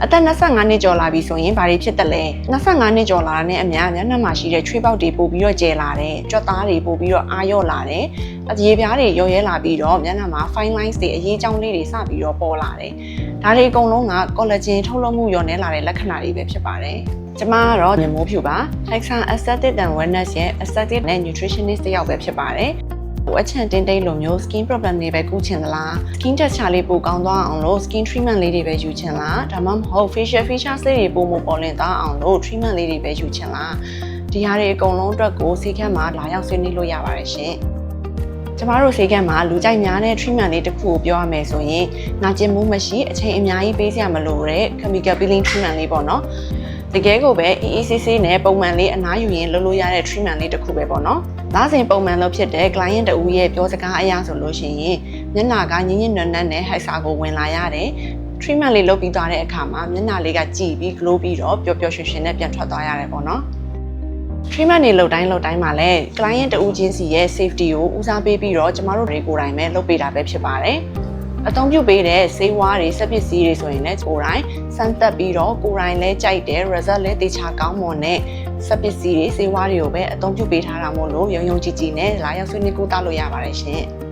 အသက်25နှစ်ကျော်လာပြီဆိုရင်ဘာတွေဖြစ်တယ်လဲ25နှစ်ကျော်လာတဲ့အများမျက်နှာမှာရှိတဲ့ချွေးပေါက်တွေပို့ပြီးတော့ကျဲလာတယ်ကြွက်သားတွေပို့ပြီးတော့အာရော့လာတယ်အရေပြားတွေရောရဲလာပြီးတော့မျက်နှာမှာ fine lines တွေအရေးကြောင်းလေးတွေစပြီးတော့ပေါ်လာတယ်ဒါတွေအကုန်လုံးက collagen ထုတ်လုပ်မှုလျော့နည်းလာတဲ့လက္ခဏာတွေပဲဖြစ်ပါတယ်ကျမကတော့ညမိုးဖြူပါ Hexan Aesthetic and Wellness ရဲ့ Aesthetic နဲ့ Nutritionist တယောက်ပဲဖြစ်ပါတယ်အချန်တင်းတိတ်လိုမျိုး skin problem တွေပဲကုချင်သလား skin texture လေးပိုကောင်းသွားအောင်လို့ skin treatment လေးတွေပဲယူချင်လားဒါမှမဟုတ် facial features လေးတွေပိုမိုပေါ်လင်သွားအောင်လို့ treatment လေးတွေပဲယူချင်လားဒီဟာတွေအကုန်လုံးအတွက်ကိုဆေးခန်းမှာလာရောက်ဆွေးနွေးလို့ရပါတယ်ရှင်ကျမတို့ဆေးခန်းမှာလူကြိုက်များတဲ့ treatment လေးတစ်ခုကိုပြောရမယ်ဆိုရင်နာကျင်မှုမရှိအချိန်အများကြီးပေးစရာမလိုတဲ့ chemical peeling treatment လေးပေါ့နော်တကယ်ကိုပဲအေးအေးဆေးဆေးနဲ့ပုံမှန်လေးအနားယူရင်လုပ်လို့ရတဲ့ treatment လေးတစ်ခုပဲပေါ့နော်။ဒါစဉ်ပုံမှန်လို့ဖြစ်တဲ့ client တူရဲ့ပြောစကားအရဆိုလို့ရှိရင်မျက်နှာကညင်ညင်နွမ်းနွမ်းနဲ့ Hexan ကိုဝင်လာရတယ်။ treatment လေးလုပ်ပြီးသွားတဲ့အခါမှာမျက်နှာလေးကကြည်ပြီး glow ပြီးတော့ပျော်ပျော်ရွှင်ရွှင်နဲ့ပြန်ထွက်သွားရတယ်ပေါ့နော်။ treatment တွေလုပ်တိုင်းမှာလည်း client တူချင်းစီရဲ့ safety ကိုဦးစားပေးပြီးတော့ကျမတို့တွေကိုယ်တိုင်ပဲလုပ်ပေးတာပဲဖြစ်ပါတယ်။အသုံးပြုပေးတဲ့ဆေးဝါးတွေစက်ပစ္စည်းတွေဆိုရင်လည်းကိုယ်တိုင်စမ်းသပ်ပြီးတော့ကိုယ်တိုင်လည်းကြိုက်တဲ့ result လည်းတေချာကောင်းမွန်တဲ့စက်ပစ္စည်းတွေဆေးဝါးတွေကိုပဲအသုံးပြုပေးထားတာမို့လို့ယုံကြည်ကြည်နဲ့လာရောက်ဆွေးနွေးကုသလို့ရပါတယ်ရှင်။